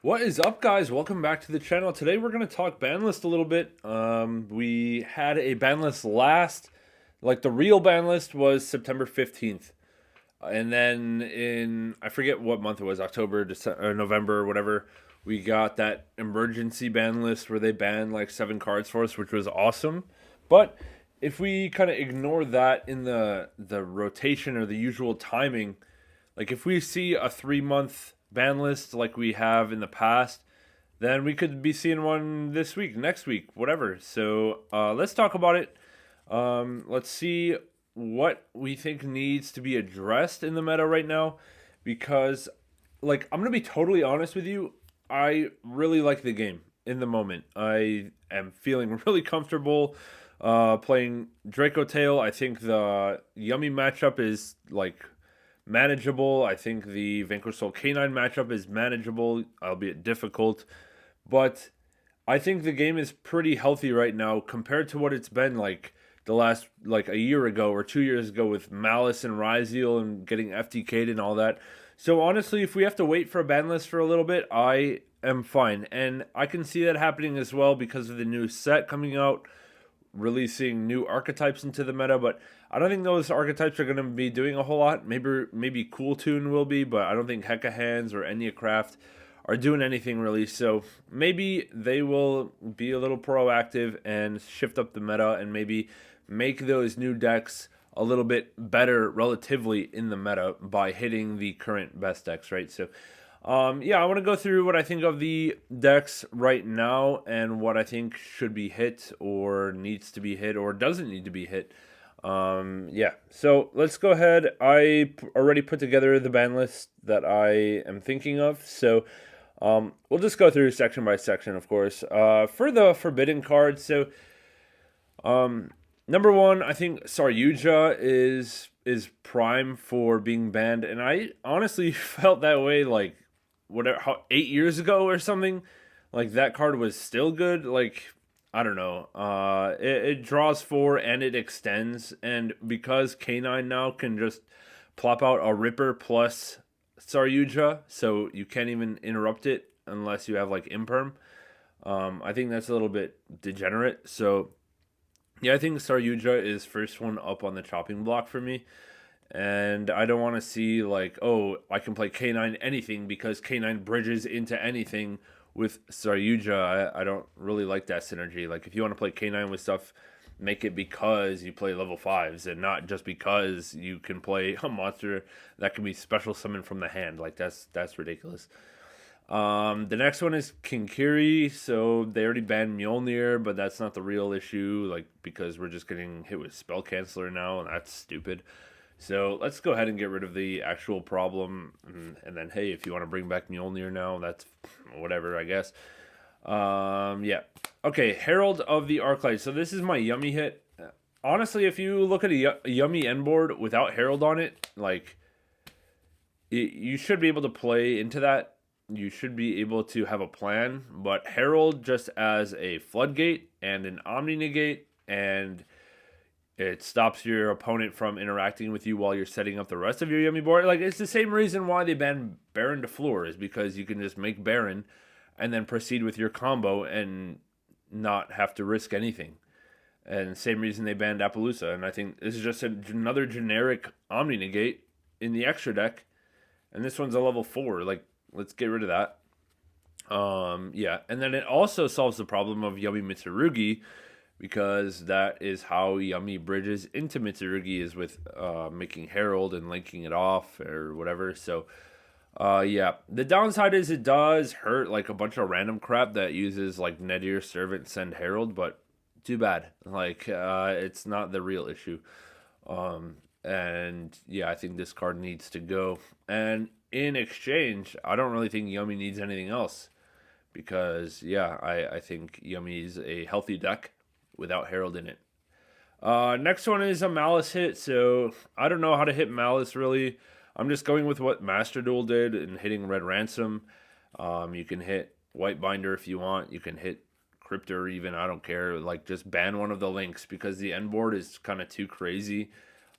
What is up, guys? Welcome back to the channel. Today we're going to talk Banlist a little bit. We had a Banlist last, like the real Banlist was September 15th. And then I forget what month it was, October, December, or November, or whatever, we got that emergency ban list where they banned like 7 cards for us, which was awesome. But if we kind of ignore that in the rotation or the usual timing, like if we see a 3 month ban list like we have in the past, then we could be seeing one this week, next week, whatever. So let's talk about it. Let's see what we think needs to be addressed in the meta right now, because, like, I'm gonna be totally honest with you. I really like the game in the moment. I am feeling really comfortable playing Draco Tail. I think the Yummy matchup is like manageable. I think the Vanquish Soul Canine matchup is manageable, albeit difficult. But I think the game is pretty healthy right now compared to what it's been like the last, like, a year ago or 2 years ago with Malice and Ryzeal and getting FTK'd and all that. So honestly, if we have to wait for a ban list for a little bit, I am fine. And I can see that happening as well because of the new set coming out, releasing new archetypes into the meta, but I don't think those archetypes are going to be doing a whole lot. Maybe Cool Tune will be, but I don't think Hecka Hands or Craft are doing anything really. So maybe they will be a little proactive and shift up the meta and maybe make those new decks a little bit better relatively in the meta by hitting the current best decks, right? So yeah, I want to go through what I think of the decks right now and what I think should be hit or needs to be hit or doesn't need to be hit. Yeah, so let's go ahead. I already put together the ban list that I am thinking of. So we'll just go through section by section, of course. For the forbidden cards, so number one, I think Saryuja is prime for being banned, and I honestly felt that way like whatever 8 years ago or something. Like that card was still good. Like, I don't know. It draws 4 and it extends, and because K9 now can just plop out a Ripper plus Saryuja, so you can't even interrupt it unless you have like Imperm. I think that's a little bit degenerate. So yeah, I think Saryuja is first one up on the chopping block for me. And I don't want to see like, oh, I can play K9 anything because K9 bridges into anything with Saryuja. I don't really like that synergy. Like, if you want to play K9 with stuff, make it because you play level 5s and not just because you can play a monster that can be special summoned from the hand. Like, that's ridiculous. The next one is Kinkiri. So they already banned Mjolnir, but that's not the real issue. Like, because we're just getting hit with Spell Canceller now, and that's stupid. So let's go ahead and get rid of the actual problem, and then hey, if you want to bring back Mjolnir now, that's whatever, I guess. Yeah. Okay, Herald of the Arclight. So this is my Yummy hit. Honestly, if you look at a Yummy end board without Herald on it, like, you should be able to play into that. You should be able to have a plan, but Herald just as a floodgate and an Omni negate, and it stops your opponent from interacting with you while you're setting up the rest of your Yummy board. Like, it's the same reason why they banned Baron to Floor, is because you can just make Baron and then proceed with your combo and not have to risk anything. And same reason they banned Appaloosa. And I think this is just another generic Omni negate in the extra deck. And this one's a level 4. Like, let's get rid of that. Yeah. And then it also solves the problem of Yummy Mitsurugi, because that is how Yummy bridges into Mitsurugi, is with making Herald and linking it off or whatever. So, yeah. The downside is it does hurt like a bunch of random crap that uses like Nedir, Servant, Send, Herald, but too bad. Like, it's not the real issue. And yeah, I think this card needs to go. And in exchange, I don't really think Yummy needs anything else, because yeah, I think Yummy's a healthy deck without Herald in it. Next one is a Malice hit. So I don't know how to hit Malice really. I'm just going with what Master Duel did and hitting Red Ransom. You can hit White Binder if you want. You can hit Cryptor even. I don't care. Like, just ban one of the links because the end board is kind of too crazy.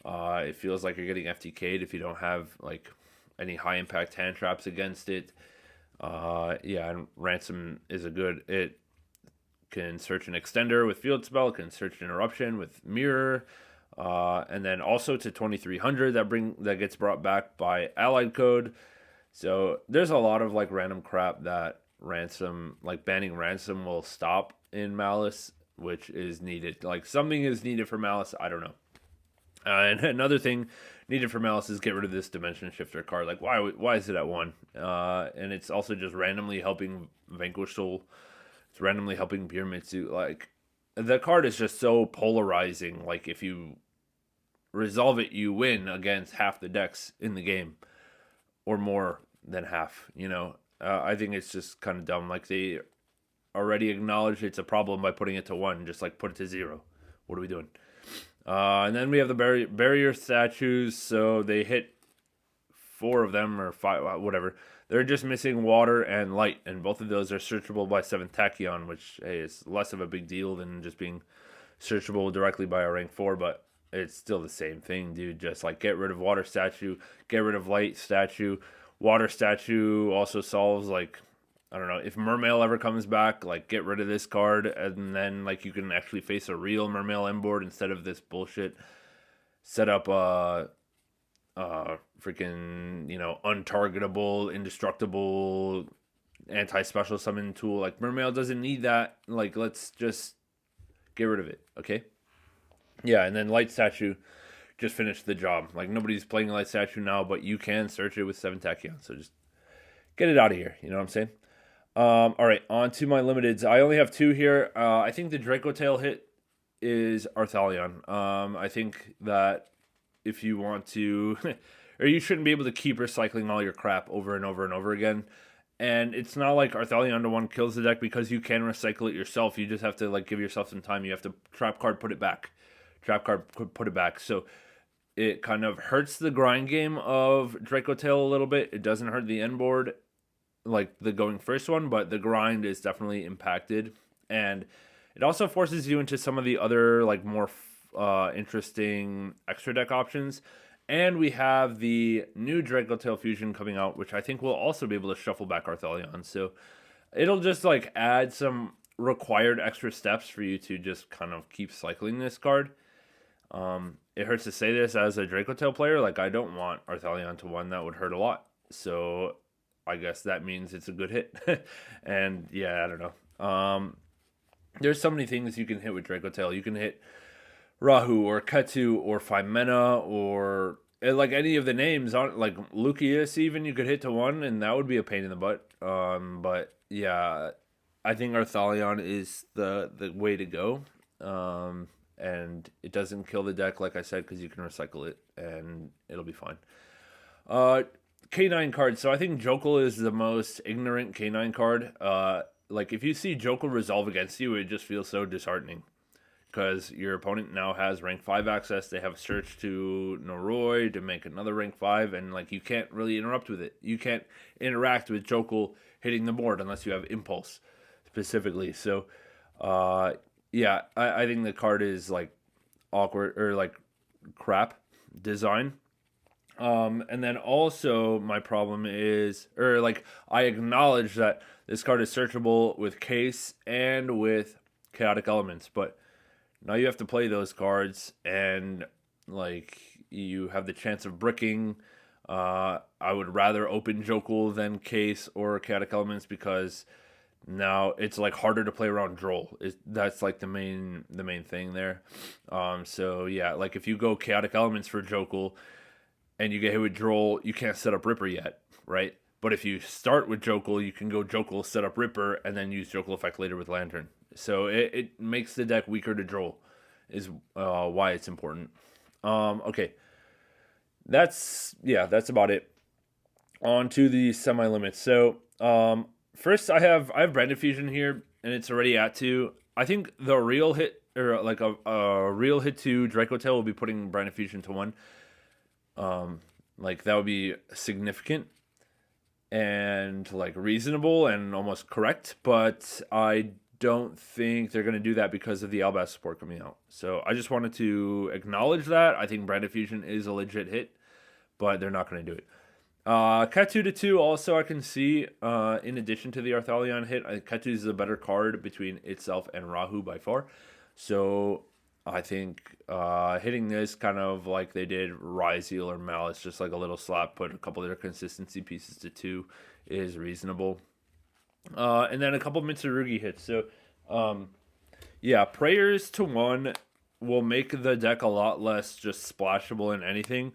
It feels like you're getting FTK'd if you don't have like any high impact hand traps against it. Yeah, and Ransom is a good. It can search an extender with field spell, can search interruption with mirror, and then also to 2300 that gets brought back by allied code. So there's a lot of like random crap that Ransom, like banning Ransom, will stop in Malice, which is needed. Like something is needed for Malice. I don't know. And another thing needed for Malice is get rid of this Dimension Shifter card. Like why is it at 1? And it's also just randomly helping Vanquish Soul. It's randomly helping Pyramitsu. Like the card is just so polarizing. Like if you resolve it, you win against half the decks in the game, or more than half. I think it's just kind of dumb. Like they already acknowledged it's a problem by putting it to 1. Just like put it to 0. What are we doing? And then we have the barrier statues. So they hit 4 of them or 5, whatever. They're just missing water and light, and both of those are searchable by 7th Tachyon, which is less of a big deal than just being searchable directly by a rank 4, but it's still the same thing, dude. Just like get rid of water statue, get rid of light statue. Water statue also solves, like, I don't know, if Mermail ever comes back, like get rid of this card, and then like you can actually face a real Mermail M board instead of this bullshit. Set up freaking, untargetable, indestructible, anti-special summon tool. Like Mermail doesn't need that. Like let's just get rid of it, okay? Yeah, and then light statue just finished the job. Like nobody's playing light statue now, but you can search it with 7 Tachyon. So just get it out of here. You know what I'm saying? All right, on to my limiteds. I only have 2 here. I think the Draco Tail hit is Arthalion. I think that if you want to, or you shouldn't be able to keep recycling all your crap over and over and over again. And it's not like Arthalion to 1 kills the deck because you can recycle it yourself. You just have to like give yourself some time. You have to trap card, put it back. Trap card, put it back. So it kind of hurts the grind game of Draco Tail a little bit. It doesn't hurt the end board like the going first one, but the grind is definitely impacted. And it also forces you into some of the other like more interesting extra deck options. And we have the new Draco Tail Fusion coming out, which I think will also be able to shuffle back Arthalion. So it'll just like add some required extra steps for you to just kind of keep cycling this card. It hurts to say this as a Draco Tail player. Like I don't want Arthalion to 1. That would hurt a lot. So I guess that means it's a good hit. And yeah, I don't know. There's so many things you can hit with Draco Tail. You can hit Rahu or Ketu or Phimena or like any of the names on like Lucius even you could hit to 1, and that would be a pain in the butt. But yeah, I think Arthalion is the way to go. And it doesn't kill the deck, like I said, because you can recycle it and it'll be fine. K9 card. So I think Jokel is the most ignorant K9 card. Like if you see Jokel resolve against you, it just feels so disheartening. Because your opponent now has rank 5 access. They have a search to Noroi to make another rank 5, and like you can't really interrupt with it. You can't interact with Jokel hitting the board unless you have Impulse specifically. So, yeah, I think the card is like awkward or like crap design. And then also my problem is, or like I acknowledge that this card is searchable with Case and with Chaotic Elements, but now you have to play those cards, and like you have the chance of bricking. I would rather open Jokel than Case or Chaotic Elements because now it's like harder to play around Droll. That's like the main thing there. So yeah, like if you go Chaotic Elements for Jokel and you get hit with Droll, you can't set up Ripper yet, right? But if you start with Jokel, you can go Jokel, set up Ripper, and then use Jokel effect later with Lantern. So it makes the deck weaker to Droll, is why it's important. Okay, that's about it. On to the semi-limits. So first, I have Branded Fusion here, and it's already at 2. I think the real hit, or like a real hit to Draco Tail will be putting Branded Fusion to 1. Like that would be significant and like reasonable and almost correct, but I don't think they're going to do that because of the Albaz support coming out. So I just wanted to acknowledge that. I think Branded Fusion is a legit hit, but they're not going to do it. Cat 2 to 2 also I can see, in addition to the Arthalion hit, Cat 2 is a better card between itself and Rahu by far. So I think hitting this kind of like they did Ryzeal or Maliss, just like a little slap, put a couple of their consistency pieces to 2 is reasonable. And then a couple Mitsurugi hits. So, yeah, Prayers to 1 will make the deck a lot less just splashable in anything.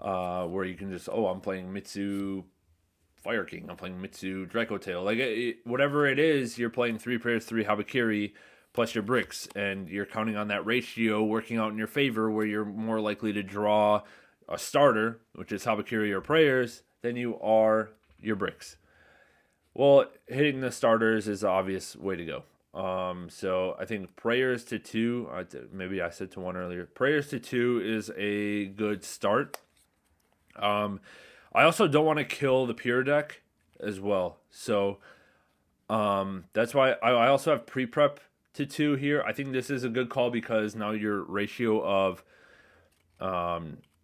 Where you can just, I'm playing Mitsu Fire King, I'm playing Mitsu Draco Tail. Like, whatever it is, you're playing 3 Prayers, 3 Habakiri, plus your bricks, and you're counting on that ratio working out in your favor, where you're more likely to draw a starter, which is Habakiri or Prayers, than you are your bricks. Well, hitting the starters is the obvious way to go. So I think Prayers to 2, maybe I said to 1 earlier, Prayers to 2 is a good start. I also don't want to kill the pure deck as well. So, that's why I also have pre-prep to 2 here. I think this is a good call because now your ratio of,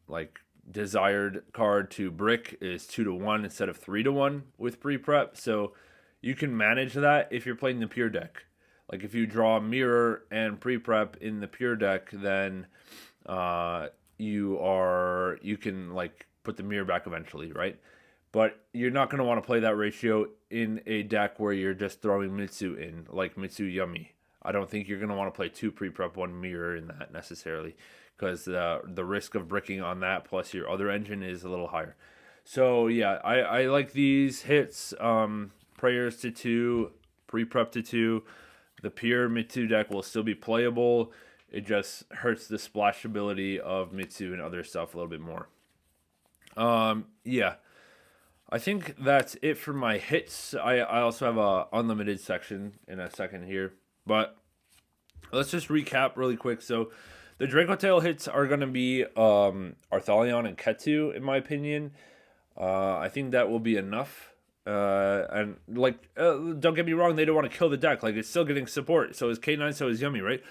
like desired card to brick is 2 to 1 instead of 3 to 1 with pre-prep. So you can manage that if you're playing the pure deck. Like if you draw mirror and pre-prep in the pure deck, then, you can like put the mirror back eventually, right? But you're not going to want to play that ratio in a deck where you're just throwing Mitsu in, like Mitsu Yummy. I don't think you're going to want to play 2 pre-prep, 1 mirror in that necessarily, because the risk of bricking on that plus your other engine is a little higher. So yeah, I like these hits. Prayers to 2, pre-prep to 2. The pure Mitsu deck will still be playable. It just hurts the splashability of Mitsu and other stuff a little bit more. Yeah, I think that's it for my hits. I also have a unlimited section in a second here, but let's just recap really quick. So the Draco Tail hits are going to be Arthalion and Ketu, in my opinion. I think that will be enough. And like, don't get me wrong, they don't want to kill the deck. Like, it's still getting support. So is K9, so is Yummy, right?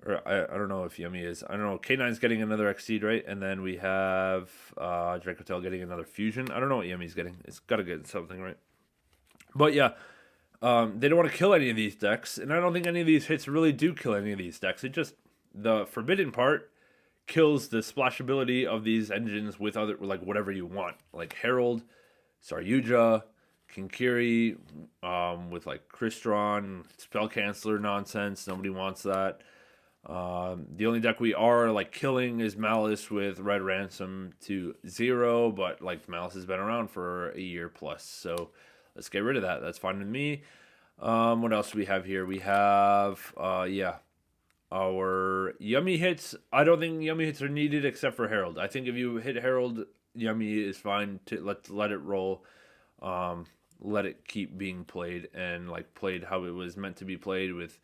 Or I don't know if Yummy is. I don't know. K9's getting another Exceed, right? And then we have Draco Tail getting another Fusion. I don't know what Yummy's getting. It's got to get something, right? But yeah, they don't want to kill any of these decks. And I don't think any of these hits really do kill any of these decks. It just, the forbidden part kills the splashability of these engines with other, like, whatever you want. Like Herald, Saryuja, Kinkiri, with like Crystron, Spell Canceller nonsense. Nobody wants that. The only deck we are like killing is Maliss with Red Ransom to 0, but like Maliss has been around for a year plus, so let's get rid of that. That's fine with me. What else do we have here? We have our Yummy hits. I don't think Yummy hits are needed except for Herald. I think if you hit Herald, Yummy is fine to let it roll. Let it keep being played and like played how it was meant to be played with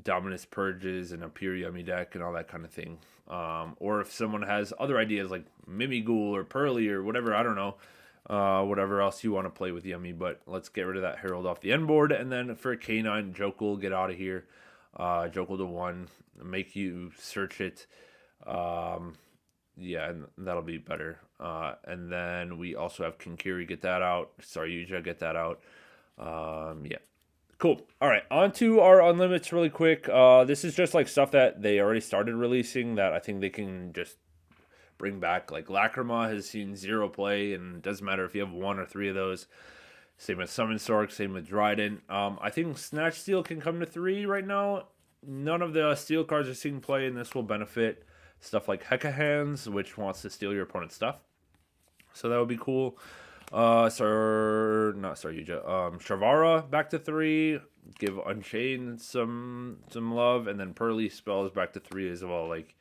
Dominus Purges and a pure Yummy deck and all that kind of thing. Or if someone has other ideas like Mimighoul or Pearly or whatever, I don't know, whatever else you want to play with Yummy, but let's get rid of that Herald off the end board. And then for K9, Jokul, get out of here. Jokul to 1, make you search it. Yeah, and that'll be better. And then we also have Kinkiri, get that out. Saryuja, get that out. Yeah. Cool. All right, on to our unlimits really quick. This is just like stuff that they already started releasing that I think they can just bring back. Like Lacrima has seen 0 play, and it doesn't matter if you have 1 or 3 of those. Same with Summon Stork, same with Dryden. I think Snatch Steel can come to 3 right now. None of the steel cards are seeing play, and this will benefit stuff like Heka Hands, which wants to steal your opponent's stuff. So that would be cool. Shavara back to 3. Give Unchained some love, and then Pearly spells back to 3 as well. Like,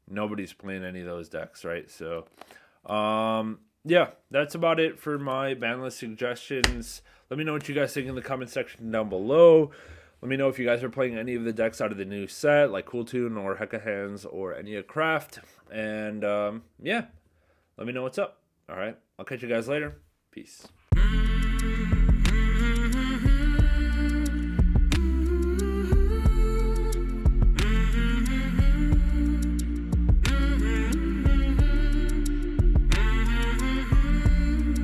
nobody's playing any of those decks, right? So, yeah, that's about it for my Banlist suggestions. Let me know what you guys think in the comment section down below. Let me know if you guys are playing any of the decks out of the new set, like Cool Tune or Heka Hands or any of Craft. And, yeah, let me know what's up. All right, I'll catch you guys later. Peace.